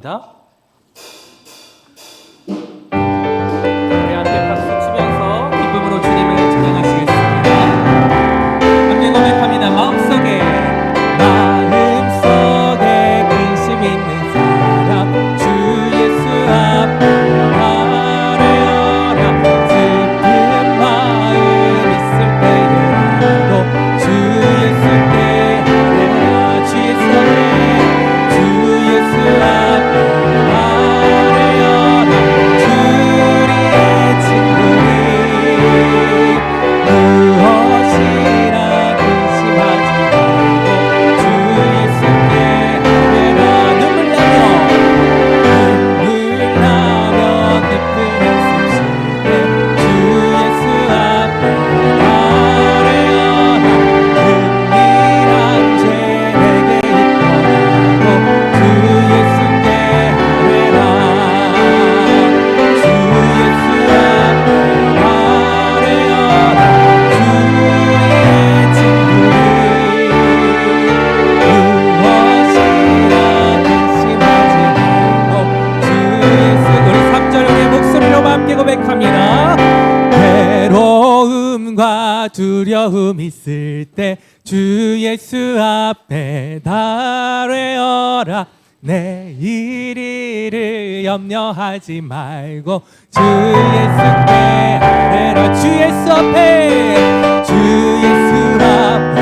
고백합니다. 우리 함께 박수 치면서 기쁨으로 주님을 찬양하시겠습니다. 함께 고백합니다. 마음속에 근심 있는 사람 주 예수 앞에 아뢰어라. 슬픈 마음 있을 때에라도 주 예수께 아뢰라. 주 예수 앞에 아뢰어라. 주리의 친구니 무엇이라 근심하지 말고 주 예수께 아뢰라. 눈물 나며 깊은 한숨 쉴 때 주 예수 앞에 아뢰어라. 은밀한 죄 내게 있더라도 주 예수께 아뢰라. 주 예수 앞에 아뢰어라. 주의 친구니 무엇이라 근심하지 말고 주 예수. 우리 3절 우리 목소리로 함께 고백합니다. 괴로움과 두려움 있을 때 주 예수 앞에 아뢰어라. 내일 일을 염려하지 말고 주 예수께 아뢰라. 주 예수 앞에 주 예수 앞에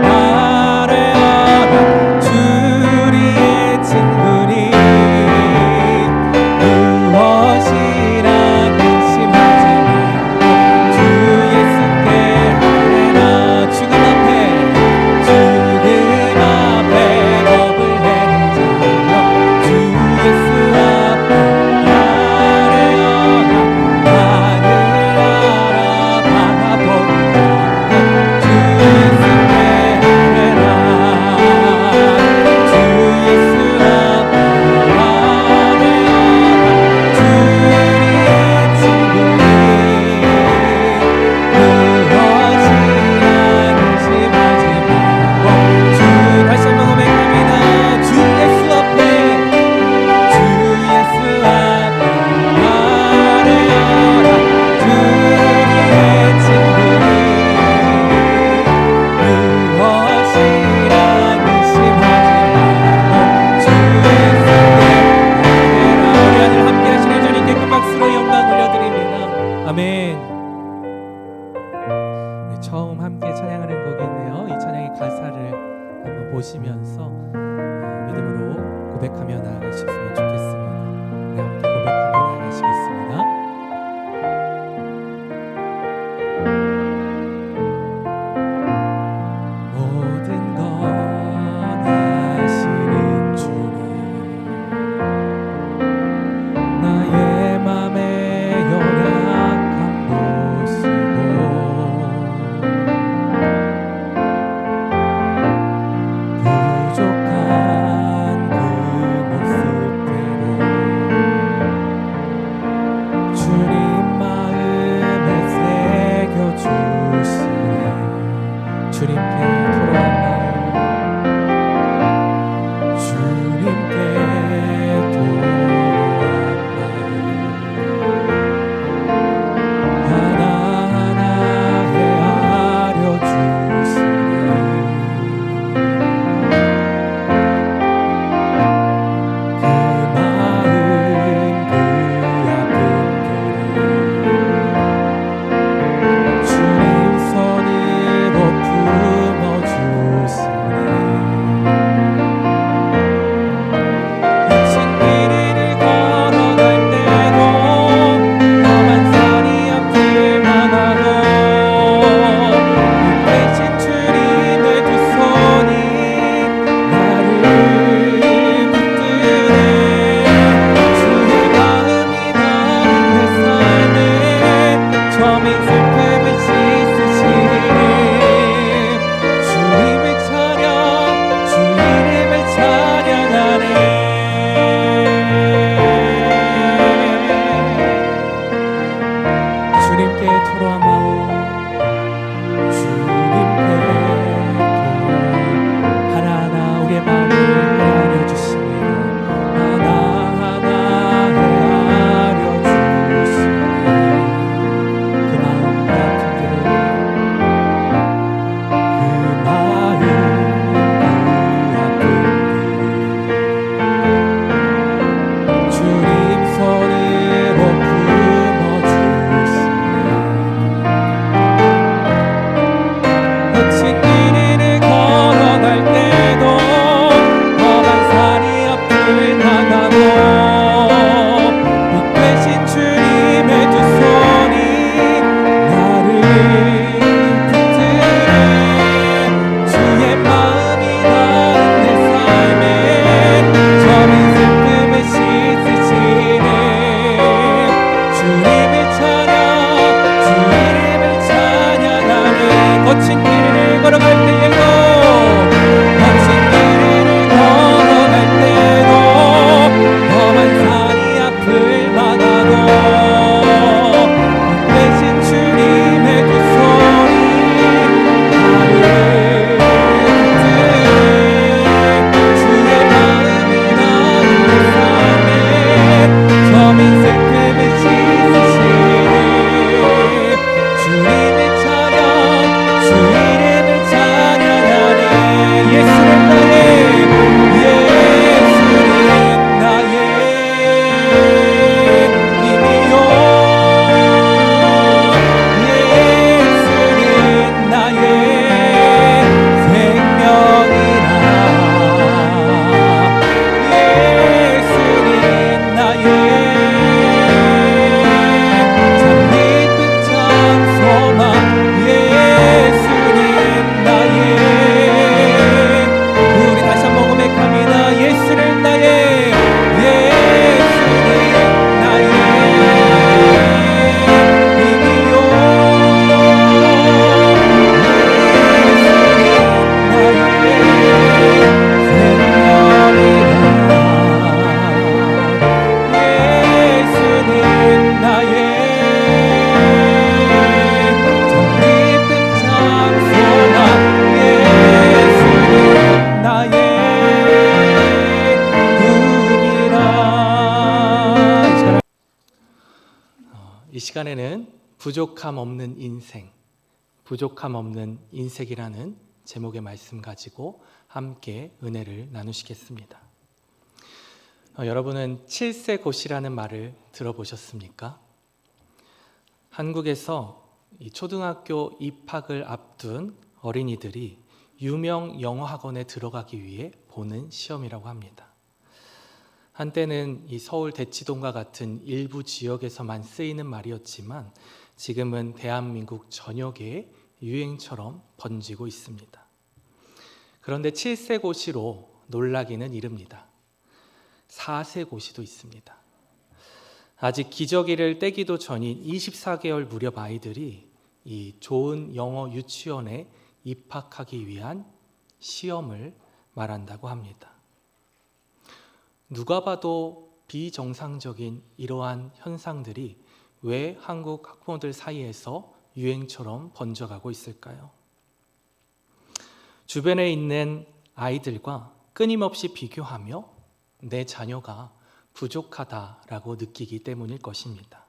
아뢰어라. 주리의 친구니 무엇이라 근심하지 말고 주 예수께 아뢰라. 죽음 앞에 겁을 내는 자여 주 예수 앞에 아뢰어라. 하늘 알아 바라보는 자여 주 예수께 이 시간에는 부족함 없는 인생, 부족함 없는 인생이라는 제목의 말씀 가지고 함께 은혜를 나누시겠습니다. 여러분은 7세 고시라는 말을 들어보셨습니까? 한국에서 이 초등학교 입학을 앞둔 어린이들이 유명 영어 학원에 들어가기 위해 보는 시험이라고 합니다. 한때는 이 서울 대치동과 같은 일부 지역에서만 쓰이는 말이었지만 지금은 대한민국 전역에 유행처럼 번지고 있습니다. 그런데 7세 고시로 놀라기는 이릅니다. 4세 고시도 있습니다. 아직 기저귀를 떼기도 전인 24개월 무렵 아이들이 이 좋은 영어 유치원에 입학하기 위한 시험을 말한다고 합니다. 누가 봐도 비정상적인 이러한 현상들이 왜 한국 학부모들 사이에서 유행처럼 번져가고 있을까요? 주변에 있는 아이들과 끊임없이 비교하며 내 자녀가 부족하다라고 느끼기 때문일 것입니다.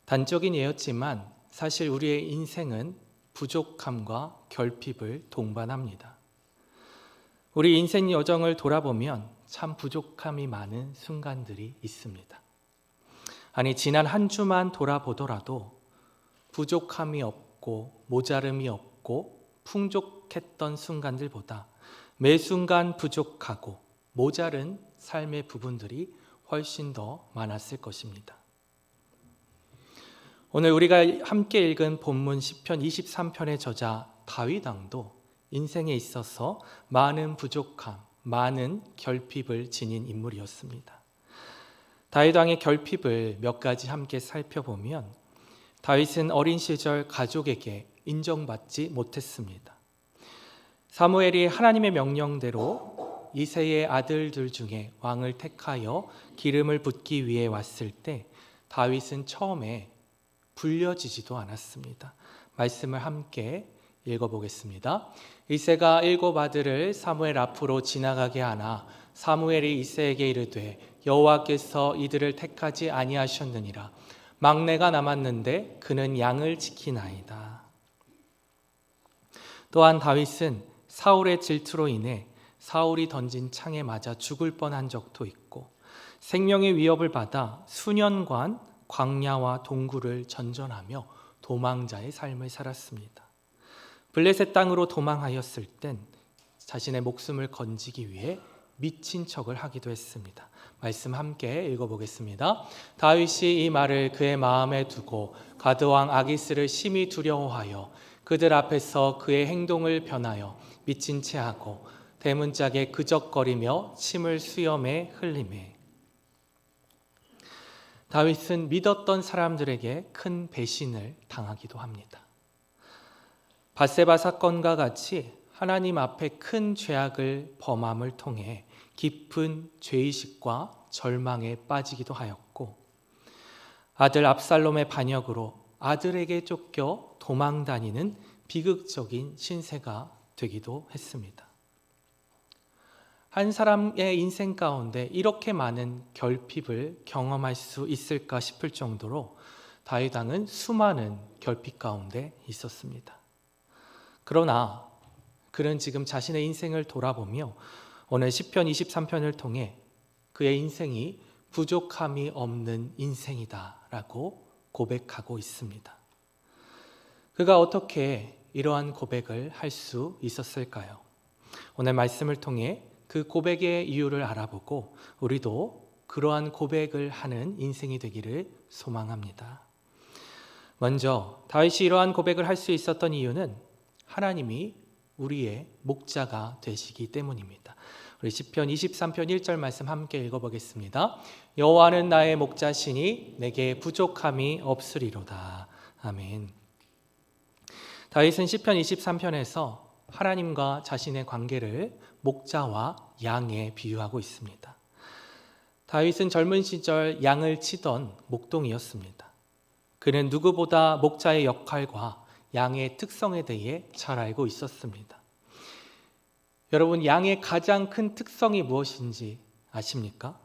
단적인 예였지만 사실 우리의 인생은 부족함과 결핍을 동반합니다. 우리 인생 여정을 돌아보면 참 부족함이 많은 순간들이 있습니다. 아니, 지난 한 주만 돌아보더라도 부족함이 없고 모자름이 없고 풍족했던 순간들보다 매 순간 부족하고 모자른 삶의 부분들이 훨씬 더 많았을 것입니다. 오늘 우리가 함께 읽은 본문 시편 23편의 저자 다윗 왕도 인생에 있어서 많은 부족함, 많은 결핍을 지닌 인물이었습니다. 다윗 왕의 결핍을 몇 가지 함께 살펴보면 다윗은 어린 시절 가족에게 인정받지 못했습니다. 사무엘이 하나님의 명령대로 이새의 아들들 중에 왕을 택하여 기름을 붓기 위해 왔을 때 다윗은 처음에 불려지지도 않았습니다. 말씀을 함께 읽어보겠습니다. 이새가 7 아들을 사무엘 앞으로 지나가게 하나 사무엘이 이새에게 이르되 여호와께서 이들을 택하지 아니하셨느니라. 막내가 남았는데 그는 양을 지키나이다. 또한 다윗은 사울의 질투로 인해 사울이 던진 창에 맞아 죽을 뻔한 적도 있고 생명의 위협을 받아 수년간 광야와 동굴을 전전하며 도망자의 삶을 살았습니다. 블레셋 땅으로 도망하였을 땐 자신의 목숨을 건지기 위해 미친 척을 하기도 했습니다. 말씀 함께 읽어보겠습니다. 다윗이 이 말을 그의 마음에 두고 가드왕 아기스를 심히 두려워하여 그들 앞에서 그의 행동을 변하여 미친 채 하고 대문짝에 그적거리며 침을 수염에 흘리매. 다윗은 믿었던 사람들에게 큰 배신을 당하기도 합니다. 밧세바 사건과 같이 하나님 앞에 큰 죄악을 범함을 통해 깊은 죄의식과 절망에 빠지기도 하였고 아들 압살롬의 반역으로 아들에게 쫓겨 도망다니는 비극적인 신세가 되기도 했습니다. 한 사람의 인생 가운데 이렇게 많은 결핍을 경험할 수 있을까 싶을 정도로 다윗 왕은 수많은 결핍 가운데 있었습니다. 그러나 그는 지금 자신의 인생을 돌아보며 오늘 시편 23편을 통해 그의 인생이 부족함이 없는 인생이다라고 고백하고 있습니다. 그가 어떻게 이러한 고백을 할 수 있었을까요? 오늘 말씀을 통해 그 고백의 이유를 알아보고 우리도 그러한 고백을 하는 인생이 되기를 소망합니다. 먼저 다윗이 이러한 고백을 할 수 있었던 이유는 하나님이 우리의 목자가 되시기 때문입니다. 우리 시편 23편 1절 말씀 함께 읽어보겠습니다. 여호와는 나의 목자시니 내게 부족함이 없으리로다. 아멘. 다윗은 시편 23편에서 하나님과 자신의 관계를 목자와 양에 비유하고 있습니다. 다윗은 젊은 시절 양을 치던 목동이었습니다. 그는 누구보다 목자의 역할과 양의 특성에 대해 잘 알고 있었습니다. 여러분, 양의 가장 큰 특성이 무엇인지 아십니까?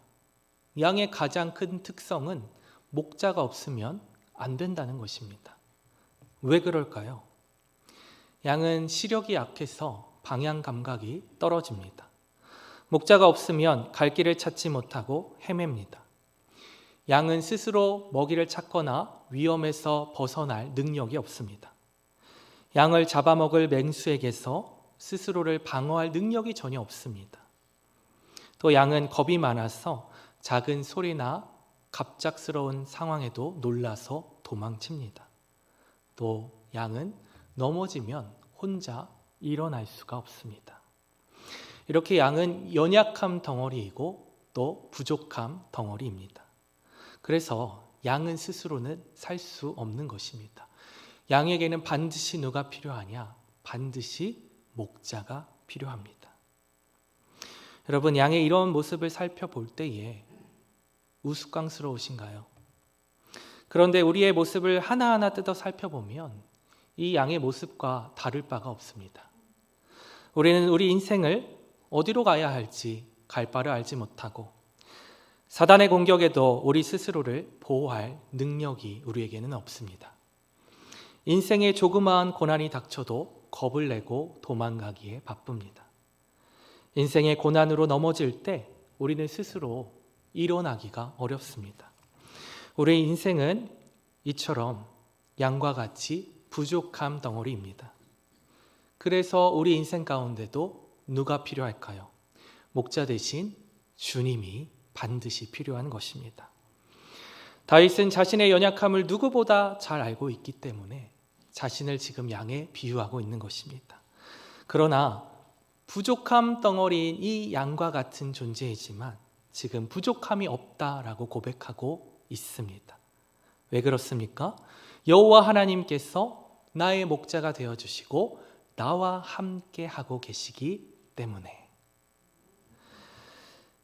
양의 가장 큰 특성은 목자가 없으면 안 된다는 것입니다. 왜 그럴까요? 양은 시력이 약해서 방향 감각이 떨어집니다. 목자가 없으면 갈 길을 찾지 못하고 헤맵니다. 양은 스스로 먹이를 찾거나 위험에서 벗어날 능력이 없습니다. 양을 잡아먹을 맹수에게서 스스로를 방어할 능력이 전혀 없습니다. 또 양은 겁이 많아서 작은 소리나 갑작스러운 상황에도 놀라서 도망칩니다. 또 양은 넘어지면 혼자 일어날 수가 없습니다. 이렇게 양은 연약함 덩어리이고 또 부족함 덩어리입니다. 그래서 양은 스스로는 살 수 없는 것입니다. 양에게는 반드시 누가 필요하냐? 반드시 목자가 필요합니다. 여러분, 양의 이런 모습을 살펴볼 때에 우스꽝스러우신가요? 그런데 우리의 모습을 하나하나 뜯어 살펴보면 이 양의 모습과 다를 바가 없습니다. 우리는 우리 인생을 어디로 가야 할지 갈 바를 알지 못하고 사단의 공격에도 우리 스스로를 보호할 능력이 우리에게는 없습니다. 인생에 조그마한 고난이 닥쳐도 겁을 내고 도망가기에 바쁩니다. 인생의 고난으로 넘어질 때 우리는 스스로 일어나기가 어렵습니다. 우리의 인생은 이처럼 양과 같이 부족함 덩어리입니다. 그래서 우리 인생 가운데도 누가 필요할까요? 목자 대신 주님이 반드시 필요한 것입니다. 다윗은 자신의 연약함을 누구보다 잘 알고 있기 때문에 자신을 지금 양에 비유하고 있는 것입니다. 그러나 부족함 덩어리인 이 양과 같은 존재이지만 지금 부족함이 없다라고 고백하고 있습니다. 왜 그렇습니까? 여호와 하나님께서 나의 목자가 되어주시고 나와 함께 하고 계시기 때문에.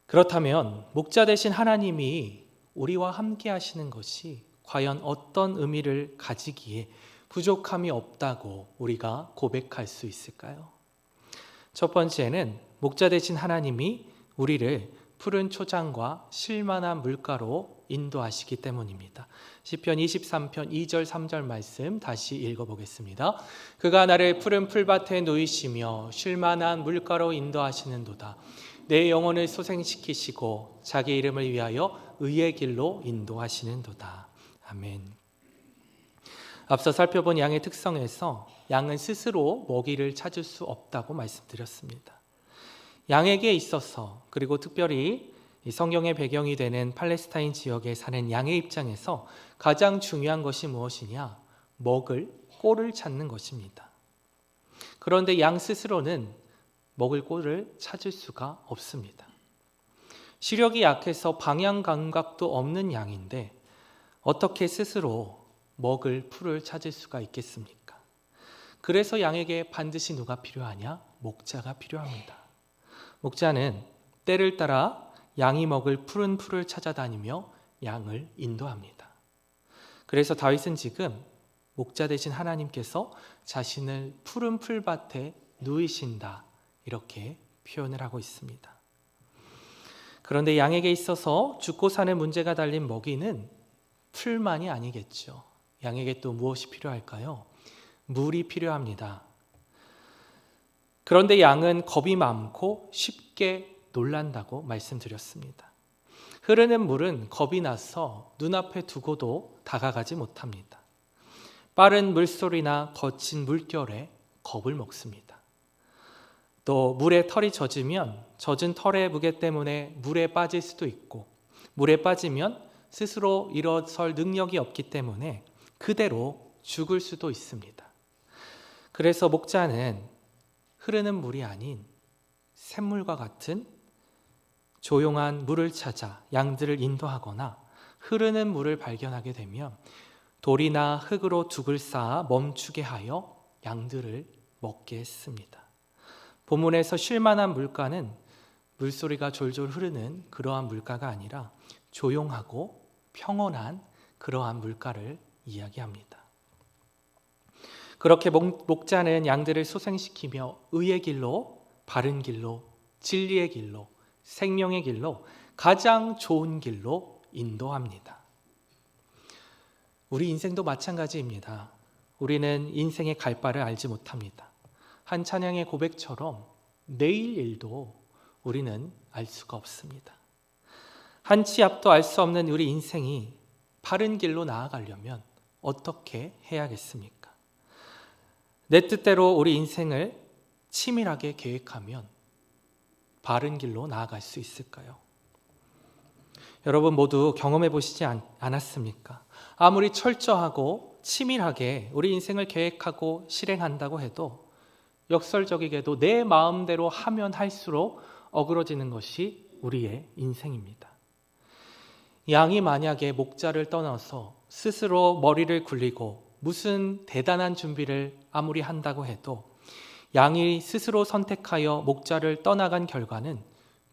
그렇다면 목자 되신 하나님이 우리와 함께 하시는 것이 과연 어떤 의미를 가지기에 부족함이 없다고 우리가 고백할 수 있을까요? 첫 번째는 목자 되신 하나님이 우리를 푸른 초장과 쉴만한 물가로 인도하시기 때문입니다. 시편 23편 2절 3절 말씀 다시 읽어보겠습니다. 그가 나를 푸른 풀밭에 누이시며 쉴만한 물가로 인도하시는도다. 내 영혼을 소생시키시고 자기 이름을 위하여 의의 길로 인도하시는도다. 아멘. 앞서 살펴본 양의 특성에서 양은 스스로 먹이를 찾을 수 없다고 말씀드렸습니다. 양에게 있어서, 그리고 특별히 성경의 배경이 되는 팔레스타인 지역에 사는 양의 입장에서 가장 중요한 것이 무엇이냐? 먹을 꼴을 찾는 것입니다. 그런데 양 스스로는 먹을 꼴을 찾을 수가 없습니다. 시력이 약해서 방향 감각도 없는 양인데 어떻게 스스로 먹을 풀을 찾을 수가 있겠습니까? 그래서 양에게 반드시 누가 필요하냐? 목자가 필요합니다. 목자는 때를 따라 양이 먹을 푸른 풀을 찾아다니며 양을 인도합니다. 그래서 다윗은 지금 목자 되신 하나님께서 자신을 푸른 풀밭에 누이신다, 이렇게 표현을 하고 있습니다. 그런데 양에게 있어서 죽고 사는 문제가 달린 먹이는 풀만이 아니겠죠. 양에게 또 무엇이 필요할까요? 물이 필요합니다. 그런데 양은 겁이 많고 쉽게 놀란다고 말씀드렸습니다. 흐르는 물은 겁이 나서 눈앞에 두고도 다가가지 못합니다. 빠른 물소리나 거친 물결에 겁을 먹습니다. 또 물에 털이 젖으면 젖은 털의 무게 때문에 물에 빠질 수도 있고, 물에 빠지면 스스로 일어설 능력이 없기 때문에 그대로 죽을 수도 있습니다. 그래서 목자는 흐르는 물이 아닌 샘물과 같은 조용한 물을 찾아 양들을 인도하거나 흐르는 물을 발견하게 되면 돌이나 흙으로 둑을 쌓아 멈추게 하여 양들을 먹게 했습니다. 본문에서 쉴만한 물가는 물소리가 졸졸 흐르는 그러한 물가가 아니라 조용하고 평온한 그러한 물가를 이야기합니다. 그렇게 목자는 양들을 소생시키며 의의 길로, 바른 길로, 진리의 길로, 생명의 길로, 가장 좋은 길로 인도합니다. 우리 인생도 마찬가지입니다. 우리는 인생의 갈 바를 알지 못합니다. 한 찬양의 고백처럼 내일 일도 우리는 알 수가 없습니다. 한 치 앞도 알 수 없는 우리 인생이 바른 길로 나아가려면 어떻게 해야겠습니까? 내 뜻대로 우리 인생을 치밀하게 계획하면 바른 길로 나아갈 수 있을까요? 여러분 모두 경험해 보시지 않았습니까? 아무리 철저하고 치밀하게 우리 인생을 계획하고 실행한다고 해도 역설적이게도 내 마음대로 하면 할수록 어그러지는 것이 우리의 인생입니다. 양이 만약에 목자를 떠나서 스스로 머리를 굴리고 무슨 대단한 준비를 아무리 한다고 해도 양이 스스로 선택하여 목자를 떠나간 결과는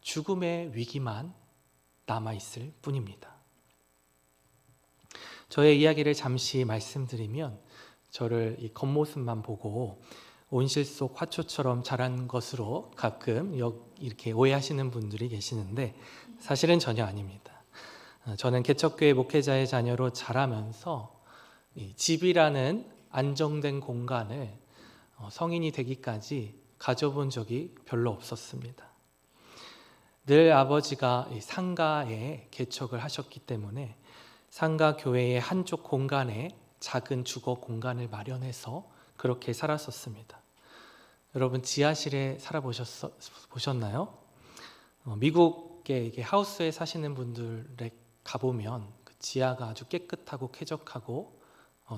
죽음의 위기만 남아있을 뿐입니다. 저의 이야기를 잠시 말씀드리면 저를 이 겉모습만 보고 온실 속 화초처럼 자란 것으로 가끔 이렇게 오해하시는 분들이 계시는데 사실은 전혀 아닙니다. 저는 개척교회 목회자의 자녀로 자라면서 집이라는 안정된 공간을 성인이 되기까지 가져본 적이 별로 없었습니다. 늘 아버지가 상가에 개척을 하셨기 때문에 상가 교회의 한쪽 공간에 작은 주거 공간을 마련해서 그렇게 살았었습니다. 여러분 지하실에 살아보셨나요? 미국의 이게 하우스에 사시는 분들에 가보면 그 지하가 아주 깨끗하고 쾌적하고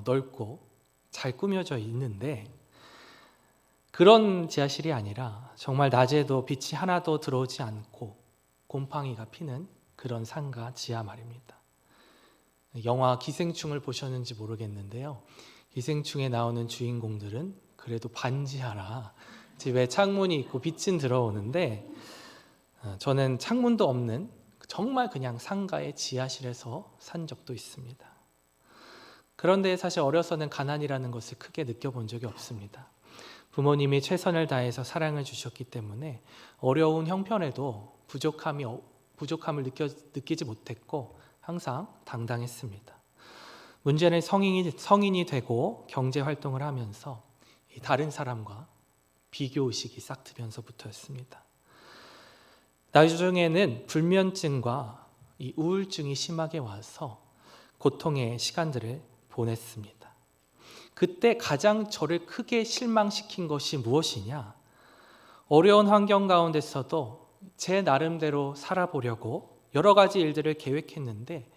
넓고 잘 꾸며져 있는데 그런 지하실이 아니라 정말 낮에도 빛이 하나도 들어오지 않고 곰팡이가 피는 그런 상가 지하 말입니다. 영화 기생충을 보셨는지 모르겠는데요. 기생충에 나오는 주인공들은 그래도 반지하라 집에 창문이 있고 빛은 들어오는데 저는 창문도 없는 정말 그냥 상가의 지하실에서 산 적도 있습니다. 그런데 사실 어려서는 가난이라는 것을 크게 느껴본 적이 없습니다. 부모님이 최선을 다해서 사랑을 주셨기 때문에 어려운 형편에도 부족함을 느끼지 못했고 항상 당당했습니다. 문제는 성인이 되고 경제 활동을 하면서 다른 사람과 비교의식이 싹트면서부터였습니다. 나중에는 불면증과 이 우울증이 심하게 와서 고통의 시간들을 보냈습니다. 그때 가장 저를 크게 실망시킨 것이 무엇이냐? 어려운 환경 가운데서도 제 나름대로 살아보려고 여러 가지 일들을 계획했는데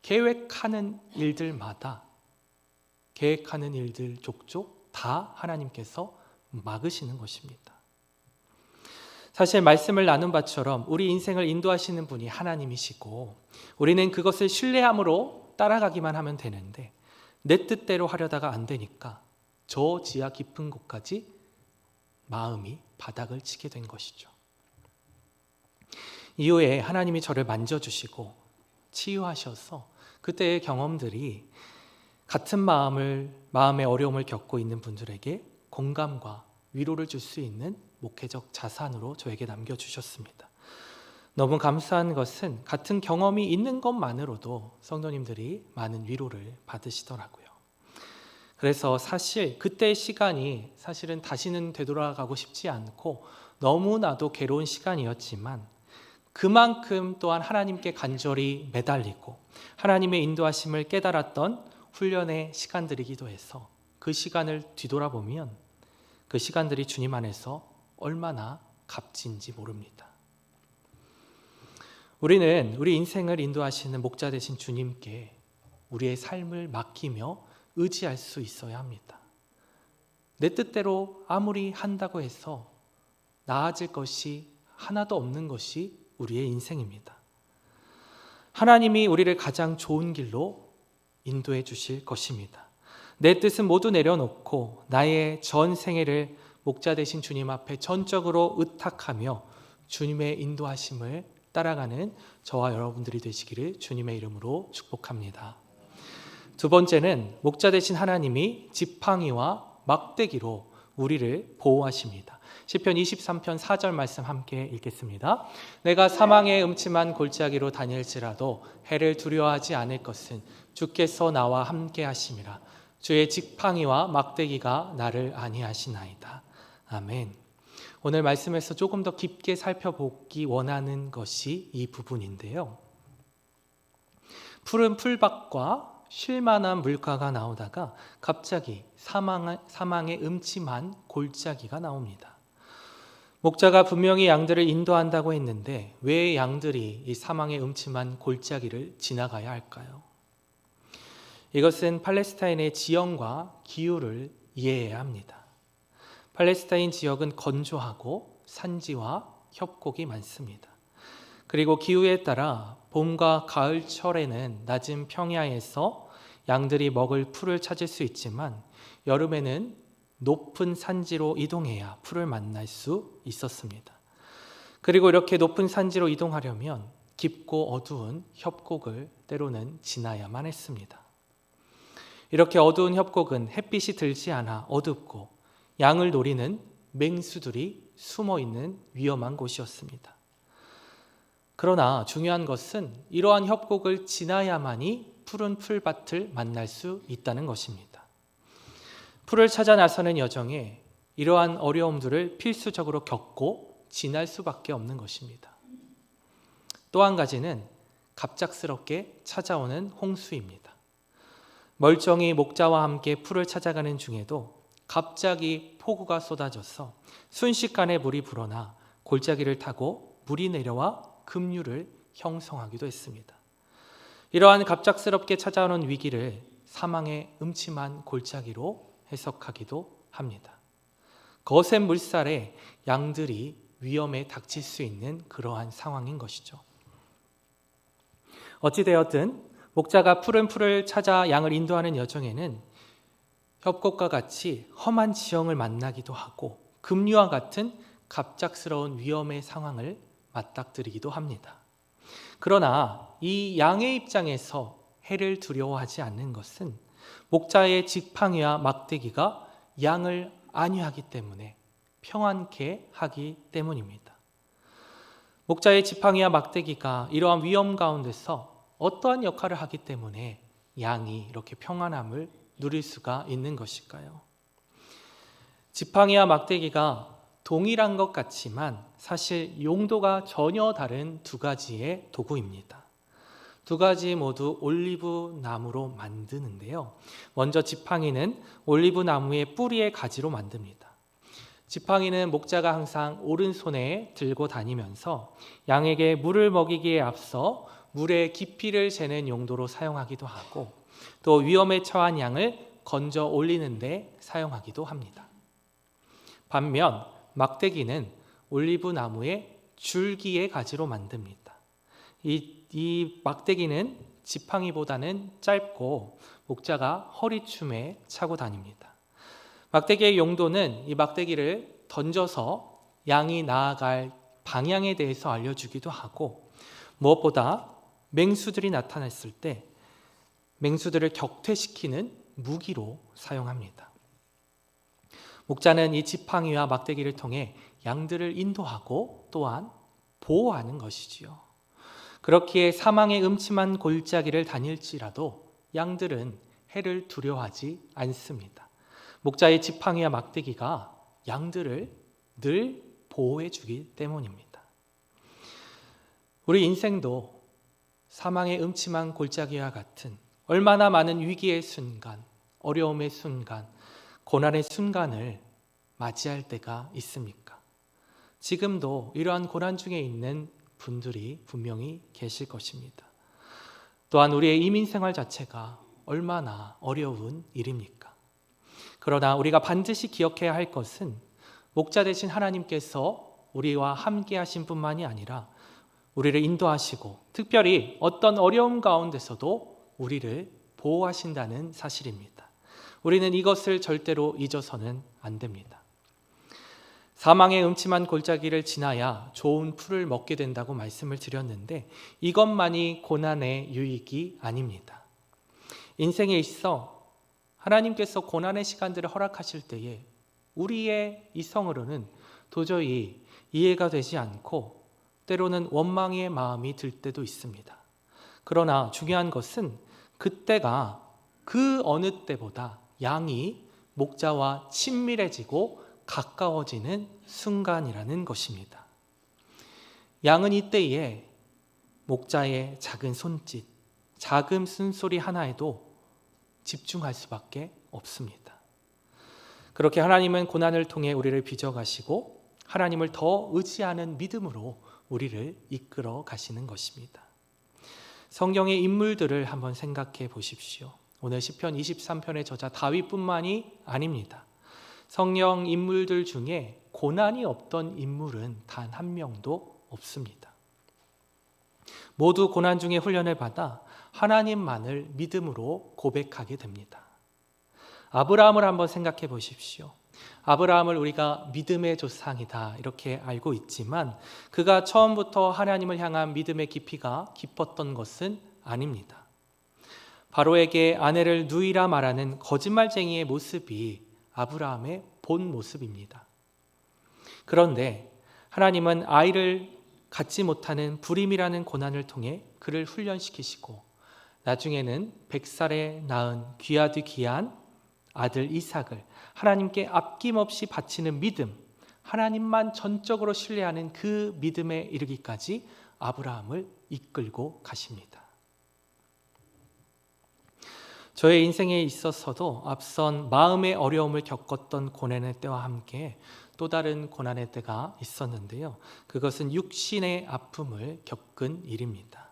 계획하는 일들마다 계획하는 일들 족족 다 하나님께서 막으시는 것입니다. 사실 말씀을 나눈 바처럼 우리 인생을 인도하시는 분이 하나님이시고 우리는 그것을 신뢰함으로 따라가기만 하면 되는데 내 뜻대로 하려다가 안 되니까 저 지하 깊은 곳까지 마음이 바닥을 치게 된 것이죠. 이후에 하나님이 저를 만져주시고 치유하셔서 그때의 경험들이 같은 마음의 어려움을 겪고 있는 분들에게 공감과 위로를 줄 수 있는 목회적 자산으로 저에게 남겨주셨습니다. 너무 감사한 것은 같은 경험이 있는 것만으로도 성도님들이 많은 위로를 받으시더라고요. 그래서 사실 그때의 시간이 사실은 다시는 되돌아가고 싶지 않고 너무나도 괴로운 시간이었지만 그만큼 또한 하나님께 간절히 매달리고 하나님의 인도하심을 깨달았던 훈련의 시간들이기도 해서 그 시간을 뒤돌아보면 그 시간들이 주님 안에서 얼마나 값진지 모릅니다. 우리는 우리 인생을 인도하시는 목자 되신 주님께 우리의 삶을 맡기며 의지할 수 있어야 합니다. 내 뜻대로 아무리 한다고 해서 나아질 것이 하나도 없는 것이 우리의 인생입니다. 하나님이 우리를 가장 좋은 길로 인도해 주실 것입니다. 내 뜻은 모두 내려놓고 나의 전 생애를 목자 되신 주님 앞에 전적으로 의탁하며 주님의 인도하심을 따라가는 저와 여러분들이 되시기를 주님의 이름으로 축복합니다. 두 번째는 목자 되신 하나님이 지팡이와 막대기로 우리를 보호하십니다. 시편 23편 4절 말씀 함께 읽겠습니다. 내가 사망의 음침한 골짜기로 다닐지라도 해를 두려워하지 않을 것은 주께서 나와 함께 하심이라. 주의 지팡이와 막대기가 나를 안위하시나이다. 아멘. 오늘 말씀에서 조금 더 깊게 살펴보기 원하는 것이 이 부분인데요. 푸른 풀밭과 쉴만한 물가가 나오다가 갑자기 사망의 음침한 골짜기가 나옵니다. 목자가 분명히 양들을 인도한다고 했는데 왜 양들이 이 사망의 음침한 골짜기를 지나가야 할까요? 이것은 팔레스타인의 지형과 기후를 이해해야 합니다. 팔레스타인 지역은 건조하고 산지와 협곡이 많습니다. 그리고 기후에 따라 봄과 가을철에는 낮은 평야에서 양들이 먹을 풀을 찾을 수 있지만 여름에는 높은 산지로 이동해야 풀을 만날 수 있었습니다. 그리고 이렇게 높은 산지로 이동하려면 깊고 어두운 협곡을 때로는 지나야만 했습니다. 이렇게 어두운 협곡은 햇빛이 들지 않아 어둡고 양을 노리는 맹수들이 숨어 있는 위험한 곳이었습니다. 그러나 중요한 것은 이러한 협곡을 지나야만이 푸른 풀밭을 만날 수 있다는 것입니다. 풀을 찾아 나서는 여정에 이러한 어려움들을 필수적으로 겪고 지날 수밖에 없는 것입니다. 또 한 가지는 갑작스럽게 찾아오는 홍수입니다. 멀쩡히 목자와 함께 풀을 찾아가는 중에도 갑자기 폭우가 쏟아져서 순식간에 물이 불어나 골짜기를 타고 물이 내려와 급류를 형성하기도 했습니다. 이러한 갑작스럽게 찾아오는 위기를 사망의 음침한 골짜기로 해석하기도 합니다. 거센 물살에 양들이 위험에 닥칠 수 있는 그러한 상황인 것이죠. 어찌되었든 목자가 푸른 풀을 찾아 양을 인도하는 여정에는 협곡과 같이 험한 지형을 만나기도 하고 급류와 같은 갑작스러운 위험의 상황을 맞닥뜨리기도 합니다. 그러나 이 양의 입장에서 해를 두려워하지 않는 것은 목자의 지팡이와 막대기가 양을 안위하기 때문에 평안케 하기 때문입니다. 목자의 지팡이와 막대기가 이러한 위험 가운데서 어떠한 역할을 하기 때문에 양이 이렇게 평안함을 누릴 수가 있는 것일까요? 지팡이와 막대기가 동일한 것 같지만 사실 용도가 전혀 다른 두 가지의 도구입니다. 두 가지 모두 올리브 나무로 만드는데요. 먼저 지팡이는 올리브 나무의 뿌리의 가지로 만듭니다. 지팡이는 목자가 항상 오른손에 들고 다니면서 양에게 물을 먹이기에 앞서 물의 깊이를 재는 용도로 사용하기도 하고 또 위험에 처한 양을 건져 올리는 데 사용하기도 합니다. 반면 막대기는 올리브 나무의 줄기의 가지로 만듭니다. 이 막대기는 지팡이보다는 짧고 목자가 허리춤에 차고 다닙니다. 막대기의 용도는 이 막대기를 던져서 양이 나아갈 방향에 대해서 알려주기도 하고 무엇보다 맹수들이 나타났을 때 맹수들을 격퇴시키는 무기로 사용합니다. 목자는 이 지팡이와 막대기를 통해 양들을 인도하고 또한 보호하는 것이지요. 그렇기에 사망의 음침한 골짜기를 다닐지라도 양들은 해를 두려워하지 않습니다. 목자의 지팡이와 막대기가 양들을 늘 보호해 주기 때문입니다. 우리 인생도 사망의 음침한 골짜기와 같은 얼마나 많은 위기의 순간, 어려움의 순간, 고난의 순간을 맞이할 때가 있습니까? 지금도 이러한 고난 중에 있는 분들이 분명히 계실 것입니다. 또한 우리의 이민생활 자체가 얼마나 어려운 일입니까? 그러나 우리가 반드시 기억해야 할 것은 목자 되신 하나님께서 우리와 함께 하신 뿐만이 아니라 우리를 인도하시고 특별히 어떤 어려움 가운데서도 우리를 보호하신다는 사실입니다. 우리는 이것을 절대로 잊어서는 안 됩니다. 사망의 음침한 골짜기를 지나야 좋은 풀을 먹게 된다고 말씀을 드렸는데 이것만이 고난의 유익이 아닙니다. 인생에 있어 하나님께서 고난의 시간들을 허락하실 때에 우리의 이성으로는 도저히 이해가 되지 않고 때로는 원망의 마음이 들 때도 있습니다. 그러나 중요한 것은 그때가 그 어느 때보다 양이 목자와 친밀해지고 가까워지는 순간이라는 것입니다. 양은 이때에 목자의 작은 손짓, 작은 쓴소리 하나에도 집중할 수밖에 없습니다. 그렇게 하나님은 고난을 통해 우리를 빚어가시고 하나님을 더 의지하는 믿음으로 우리를 이끌어 가시는 것입니다. 성경의 인물들을 한번 생각해 보십시오. 오늘 시편 23편의 저자 다윗뿐만이 아닙니다. 성령 인물들 중에 고난이 없던 인물은 단 한 명도 없습니다. 모두 고난 중에 훈련을 받아 하나님만을 믿음으로 고백하게 됩니다. 아브라함을 한번 생각해 보십시오. 아브라함을 우리가 믿음의 조상이다 이렇게 알고 있지만 그가 처음부터 하나님을 향한 믿음의 깊이가 깊었던 것은 아닙니다. 바로에게 아내를 누이라 말하는 거짓말쟁이의 모습이 아브라함의 본 모습입니다. 그런데 하나님은 아이를 갖지 못하는 불임이라는 고난을 통해 그를 훈련시키시고 나중에는 100살에 낳은 귀하디 귀한 아들 이삭을 하나님께 아낌없이 바치는 믿음, 하나님만 전적으로 신뢰하는 그 믿음에 이르기까지 아브라함을 이끌고 가십니다. 저의 인생에 있어서도 앞선 마음의 어려움을 겪었던 고난의 때와 함께 또 다른 고난의 때가 있었는데요. 그것은 육신의 아픔을 겪은 일입니다.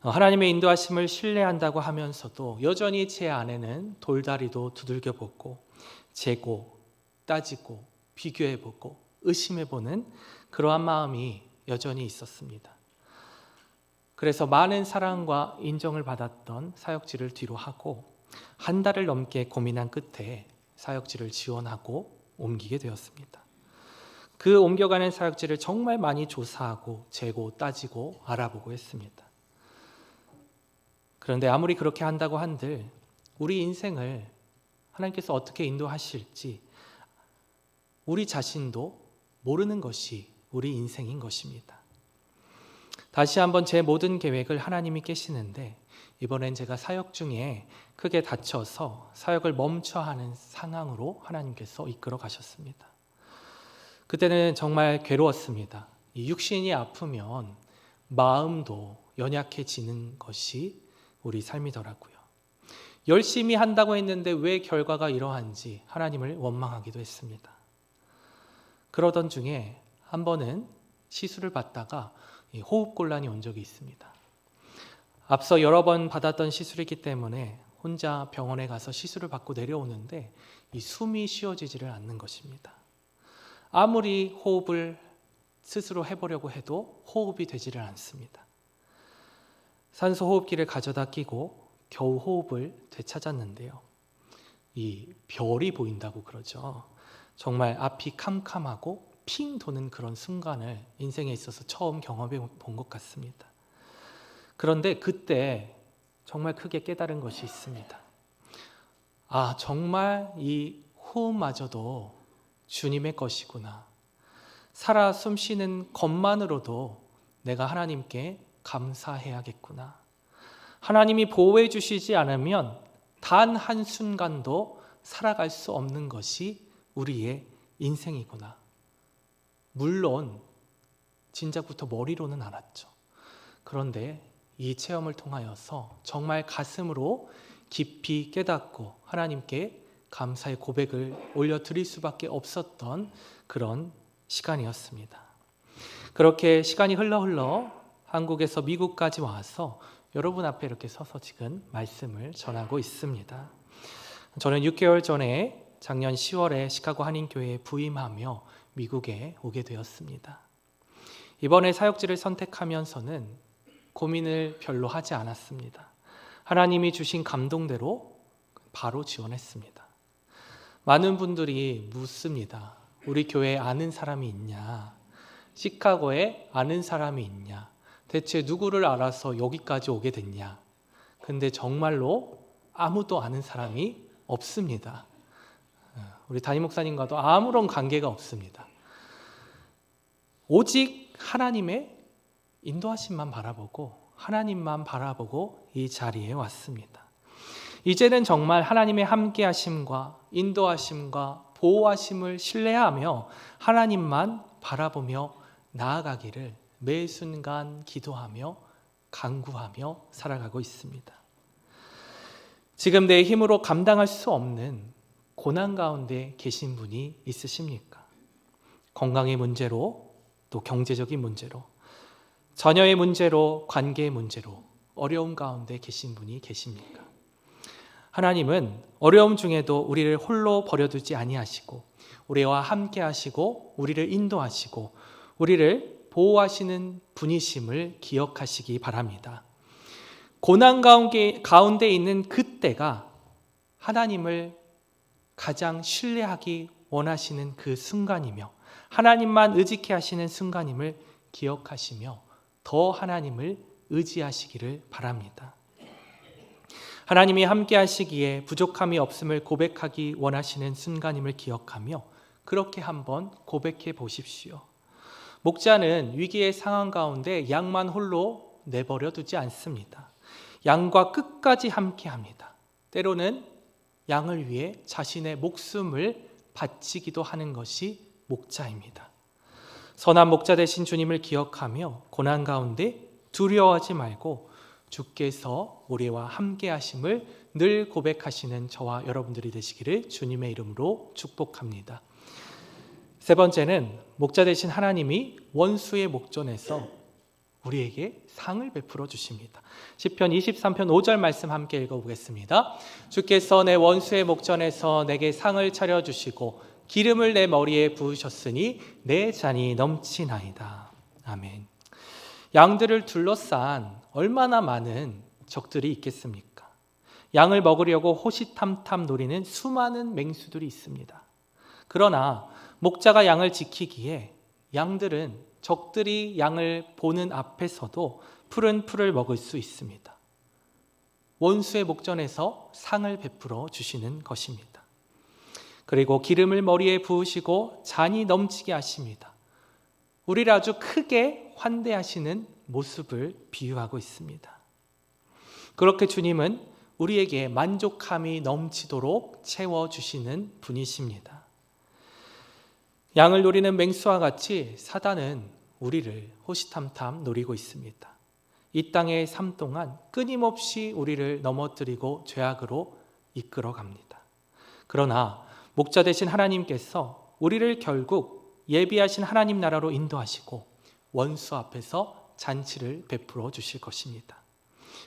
하나님의 인도하심을 신뢰한다고 하면서도 여전히 제 안에는 돌다리도 두들겨 보고 재고, 따지고, 비교해 보고, 의심해 보는 그러한 마음이 여전히 있었습니다. 그래서 많은 사랑과 인정을 받았던 사역지를 뒤로 하고 한 달을 넘게 고민한 끝에 사역지를 지원하고 옮기게 되었습니다. 그 옮겨가는 사역지를 정말 많이 조사하고 재고, 따지고, 알아보고 했습니다. 그런데 아무리 그렇게 한다고 한들 우리 인생을 하나님께서 어떻게 인도하실지 우리 자신도 모르는 것이 우리 인생인 것입니다. 다시 한번 제 모든 계획을 하나님이 깨시는데 이번엔 제가 사역 중에 크게 다쳐서 사역을 멈춰 하는 상황으로 하나님께서 이끌어 가셨습니다. 그때는 정말 괴로웠습니다. 이 육신이 아프면 마음도 연약해지는 것이 우리 삶이더라고요. 열심히 한다고 했는데 왜 결과가 이러한지 하나님을 원망하기도 했습니다. 그러던 중에 한 번은 시술을 받다가 호흡곤란이 온 적이 있습니다. 앞서 여러 번 받았던 시술이기 때문에 혼자 병원에 가서 시술을 받고 내려오는데 이 숨이 쉬어지지를 않는 것입니다. 아무리 호흡을 스스로 해보려고 해도 호흡이 되지를 않습니다. 산소 호흡기를 가져다 끼고 겨우 호흡을 되찾았는데요. 이 별이 보인다고 그러죠. 정말 앞이 캄캄하고 핑 도는 그런 순간을 인생에 있어서 처음 경험해 본 것 같습니다. 그런데 그때 정말 크게 깨달은 것이 있습니다. 아, 정말 이 호흡마저도 주님의 것이구나. 살아 숨쉬는 것만으로도 내가 하나님께 감사해야겠구나. 하나님이 보호해 주시지 않으면 단 한순간도 살아갈 수 없는 것이 우리의 인생이구나. 물론 진작부터 머리로는 알았죠. 그런데 이 체험을 통하여서 정말 가슴으로 깊이 깨닫고 하나님께 감사의 고백을 올려드릴 수밖에 없었던 그런 시간이었습니다. 그렇게 시간이 흘러 한국에서 미국까지 와서 여러분 앞에 이렇게 서서 지금 말씀을 전하고 있습니다. 저는 6개월 전에 작년 10월에 시카고 한인교회에 부임하며 미국에 오게 되었습니다. 이번에 사역지를 선택하면서는 고민을 별로 하지 않았습니다. 하나님이 주신 감동대로 바로 지원했습니다. 많은 분들이 묻습니다. 우리 교회에 아는 사람이 있냐? 시카고에 아는 사람이 있냐? 대체 누구를 알아서 여기까지 오게 됐냐? 근데 정말로 아무도 아는 사람이 없습니다. 우리 담임 목사님과도 아무런 관계가 없습니다. 오직 하나님의 인도하심만 바라보고 하나님만 바라보고 이 자리에 왔습니다. 이제는 정말 하나님의 함께하심과 인도하심과 보호하심을 신뢰하며 하나님만 바라보며 나아가기를 매 순간 기도하며 간구하며 살아가고 있습니다. 지금 내 힘으로 감당할 수 없는 고난 가운데 계신 분이 있으십니까? 건강의 문제로, 또 경제적인 문제로, 자녀의 문제로, 관계의 문제로 어려움 가운데 계신 분이 계십니까? 하나님은 어려움 중에도 우리를 홀로 버려두지 아니하시고 우리와 함께 하시고 우리를 인도하시고 우리를 보호하시는 분이심을 기억하시기 바랍니다. 고난 가운데 있는 그때가 하나님을 가장 신뢰하기 원하시는 그 순간이며 하나님만 의지케 하시는 순간임을 기억하시며 더 하나님을 의지하시기를 바랍니다. 하나님이 함께 하시기에 부족함이 없음을 고백하기 원하시는 순간임을 기억하며 그렇게 한번 고백해 보십시오. 목자는 위기의 상황 가운데 양만 홀로 내버려 두지 않습니다. 양과 끝까지 함께 합니다. 때로는 양을 위해 자신의 목숨을 바치기도 하는 것이 목자입니다. 선한 목자 되신 주님을 기억하며 고난 가운데 두려워하지 말고 주께서 우리와 함께 하심을 늘 고백하시는 저와 여러분들이 되시기를 주님의 이름으로 축복합니다. 세 번째는 목자 되신 하나님이 원수의 목전에서 우리에게 상을 베풀어 주십니다. 시편 23편 5절 말씀 함께 읽어보겠습니다. 주께서 내 원수의 목전에서 내게 상을 차려주시고 기름을 내 머리에 부으셨으니 내 잔이 넘치나이다. 아멘. 양들을 둘러싼 얼마나 많은 적들이 있겠습니까? 양을 먹으려고 호시탐탐 노리는 수많은 맹수들이 있습니다. 그러나 목자가 양을 지키기에 양들은 적들이 양을 보는 앞에서도 푸른 풀을 먹을 수 있습니다. 원수의 목전에서 상을 베풀어 주시는 것입니다. 그리고 기름을 머리에 부으시고 잔이 넘치게 하십니다. 우리를 아주 크게 환대하시는 모습을 비유하고 있습니다. 그렇게 주님은 우리에게 만족함이 넘치도록 채워주시는 분이십니다. 양을 노리는 맹수와 같이 사단은 우리를 호시탐탐 노리고 있습니다. 이 땅의 삶 동안 끊임없이 우리를 넘어뜨리고 죄악으로 이끌어갑니다. 그러나 목자 되신 하나님께서 우리를 결국 예비하신 하나님 나라로 인도하시고 원수 앞에서 잔치를 베풀어 주실 것입니다.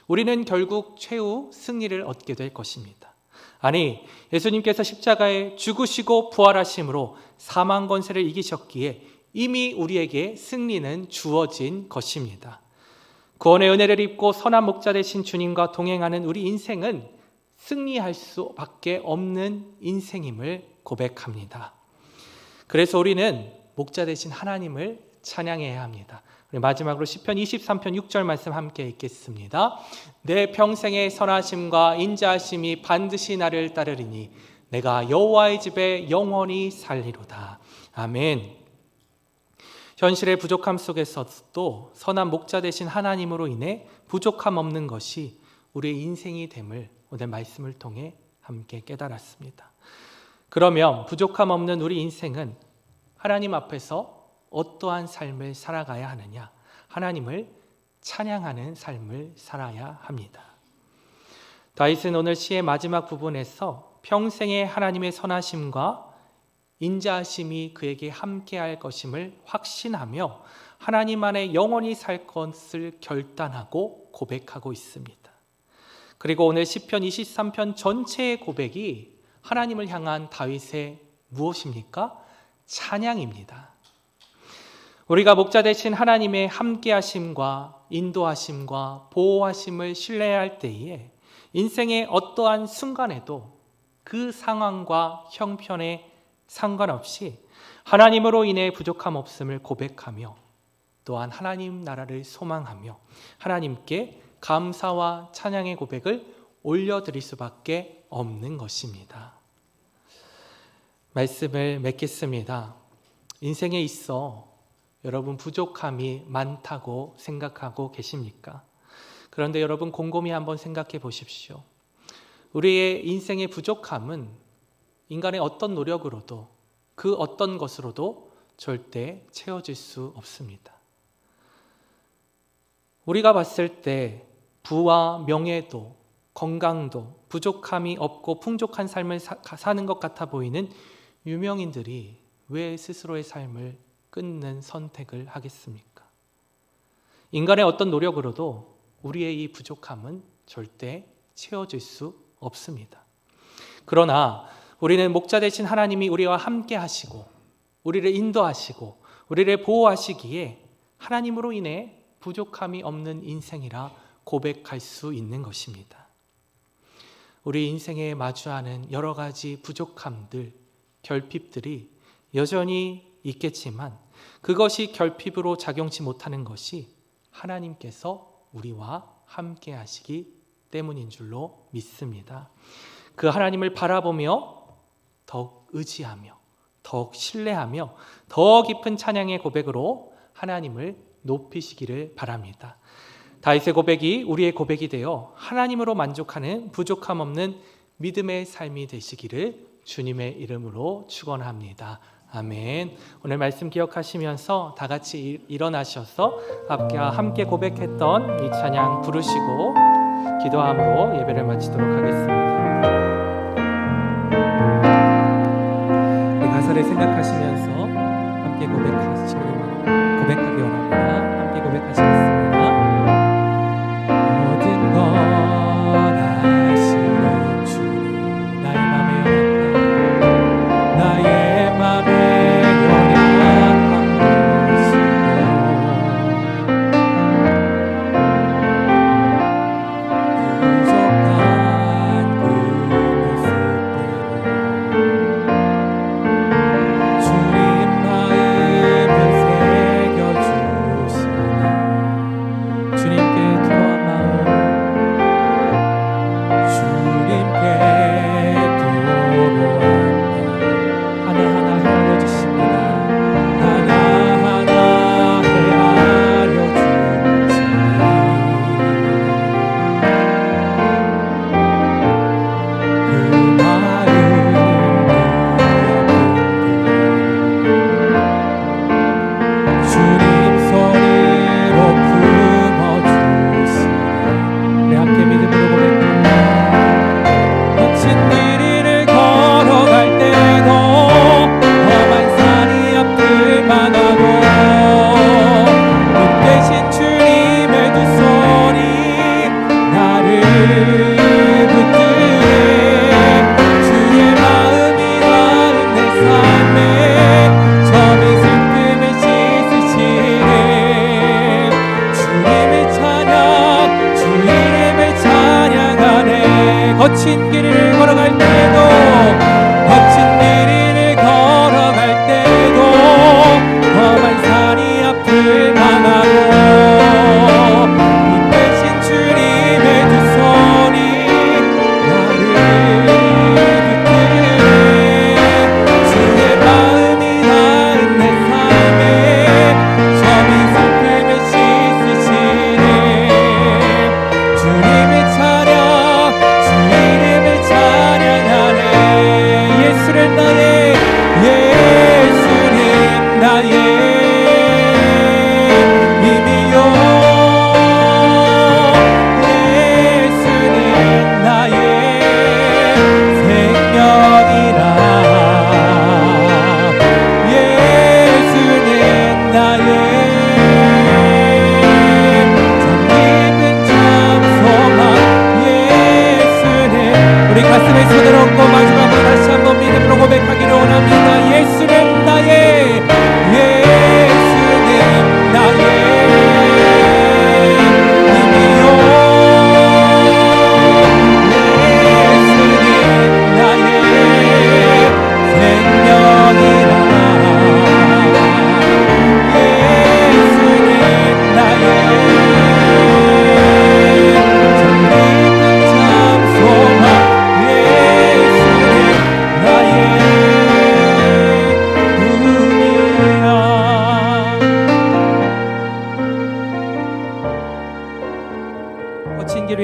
우리는 결국 최후 승리를 얻게 될 것입니다. 아니, 예수님께서 십자가에 죽으시고 부활하심으로 사망 권세를 이기셨기에 이미 우리에게 승리는 주어진 것입니다. 구원의 은혜를 입고 선한 목자 되신 주님과 동행하는 우리 인생은 승리할 수밖에 없는 인생임을 고백합니다. 그래서 우리는 목자 되신 하나님을 찬양해야 합니다. 우리 마지막으로 시편 23편 6절 말씀 함께 읽겠습니다. 내 평생의 선하심과 인자하심이 반드시 나를 따르리니 내가 여호와의 집에 영원히 살리로다. 아멘. 현실의 부족함 속에서도 선한 목자 되신 하나님으로 인해 부족함 없는 것이 우리의 인생이 됨을 오늘 말씀을 통해 함께 깨달았습니다. 그러면 부족함 없는 우리 인생은 하나님 앞에서 어떠한 삶을 살아가야 하느냐? 하나님을 찬양하는 삶을 살아야 합니다. 다윗은 오늘 시의 마지막 부분에서 평생의 하나님의 선하심과 인자하심이 그에게 함께할 것임을 확신하며 하나님 안에 영원히 살 것을 결단하고 고백하고 있습니다. 그리고 오늘 시편 23편 전체의 고백이 하나님을 향한 다윗의 무엇입니까? 찬양입니다. 우리가 목자 되신 하나님의 함께하심과 인도하심과 보호하심을 신뢰할 때에 인생의 어떠한 순간에도 그 상황과 형편에 상관없이 하나님으로 인해 부족함 없음을 고백하며 또한 하나님 나라를 소망하며 하나님께 감사와 찬양의 고백을 올려드릴 수밖에 없는 것입니다. 말씀을 맺겠습니다. 인생에 있어 여러분 부족함이 많다고 생각하고 계십니까? 그런데 여러분 곰곰이 한번 생각해 보십시오. 우리의 인생의 부족함은 인간의 어떤 노력으로도 그 어떤 것으로도 절대 채워질 수 없습니다. 우리가 봤을 때 부와 명예도 건강도 부족함이 없고 풍족한 삶을 사는 것 같아 보이는 유명인들이 왜 스스로의 삶을 끊는 선택을 하겠습니까? 인간의 어떤 노력으로도 우리의 이 부족함은 절대 채워질 수 없습니다. 그러나 우리는 목자 되신 하나님이 우리와 함께 하시고 우리를 인도하시고 우리를 보호하시기에 하나님으로 인해 부족함이 없는 인생이라 고백할 수 있는 것입니다. 우리 인생에 마주하는 여러 가지 부족함들, 결핍들이 여전히 있겠지만 그것이 결핍으로 작용치 못하는 것이 하나님께서 우리와 함께 하시기 때문인 줄로 믿습니다. 그 하나님을 바라보며 더욱 의지하며 더욱 신뢰하며 더 깊은 찬양의 고백으로 하나님을 높이시기를 바랍니다. 다윗의 고백이 우리의 고백이 되어 하나님으로 만족하는 부족함 없는 믿음의 삶이 되시기를 주님의 이름으로 축원합니다. 아멘. 오늘 말씀 기억하시면서 다 같이 일어나셔서 함께 고백했던 이 찬양 부르시고 기도함으로 예배를 마치도록 하겠습니다. 이 가사를 생각하시면서 함께 고백하기 원합니다. 함께 고백하시겠습니다. 모든 것 아시는 주님 나의 맘에 연약함 부족한 그 모습대로 주님 마음을 새겨주시니 주님께 돌아온 마음 하나하나 헤아려 주십니다. 하나하나 헤아려 주시니 그 마음 주님 소리로 품어주시네. 우리 함께 믿음으로 고백합니다. 거친 길이를 걸어갈 때도 험한 산이 앞들만 하고 문 대신 주님의 두 손이 나를 붙드네. 주의 마음이 닿은 내 삶에 점이 슬픔을 씻으시네. 주님의 찬양 주 이름을 찬양하네. 거친 길을 걸어갈 때도 거친 길이를 걸어갈 때도 험한 산이 앞을 망하고 문 대신 주님의 두 손이 나를 붙드네. 주의 마음이 닿은 내 삶에 점이 슬픔을 씻으시네. 주님의 찬양 주 이름을 찬양하네.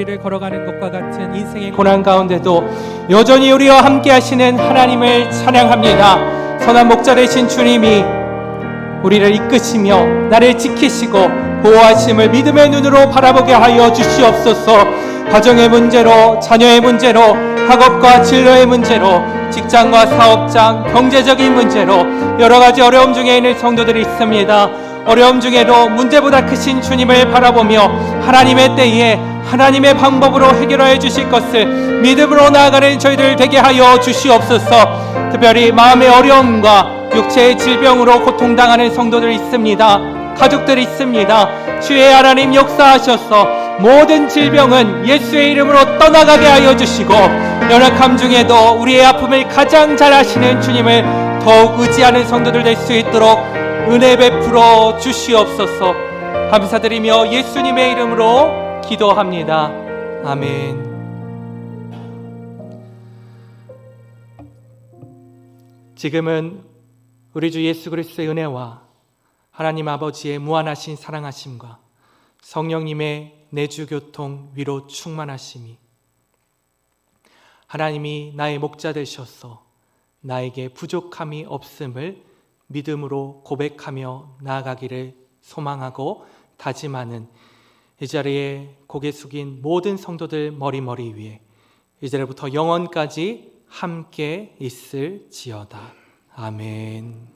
길거리를 걸어가는 것과 같은 인생의 고난 가운데도 여전히 우리와 함께 하시는 하나님을 찬양합니다. 선한 목자 되신 주님이 우리를 이끄시며 나를 지키시고 보호하심을 믿음의 눈으로 바라보게 하여 주시옵소서. 가정의 문제로, 자녀의 문제로, 학업과 진로의 문제로, 직장과 사업장, 경제적인 문제로 여러 가지 어려움 중에 있는 성도들이 있습니다. 어려움 중에도 문제보다 크신 주님을 바라보며 하나님의 때에 하나님의 방법으로 해결하여 주실 것을 믿음으로 나아가는 저희들 되게 하여 주시옵소서. 특별히 마음의 어려움과 육체의 질병으로 고통당하는 성도들이 있습니다. 가족들이 있습니다. 주의 하나님 역사하셔서 모든 질병은 예수의 이름으로 떠나가게 하여 주시고 연약함 중에도 우리의 아픔을 가장 잘 아시는 주님을 더욱 의지하는 성도들 될 수 있도록 은혜 베풀어 주시옵소서. 감사드리며 예수님의 이름으로 기도합니다. 아멘. 지금은 우리 주 예수 그리스도의 은혜와 하나님 아버지의 무한하신 사랑하심과 성령님의 내주교통 위로 충만하심이 하나님이 나의 목자 되셔서 나에게 부족함이 없음을 믿음으로 고백하며 나아가기를 소망하고 다짐하는 이 자리에 고개 숙인 모든 성도들 머리 위에 이제부터 영원까지 함께 있을지어다. 아멘.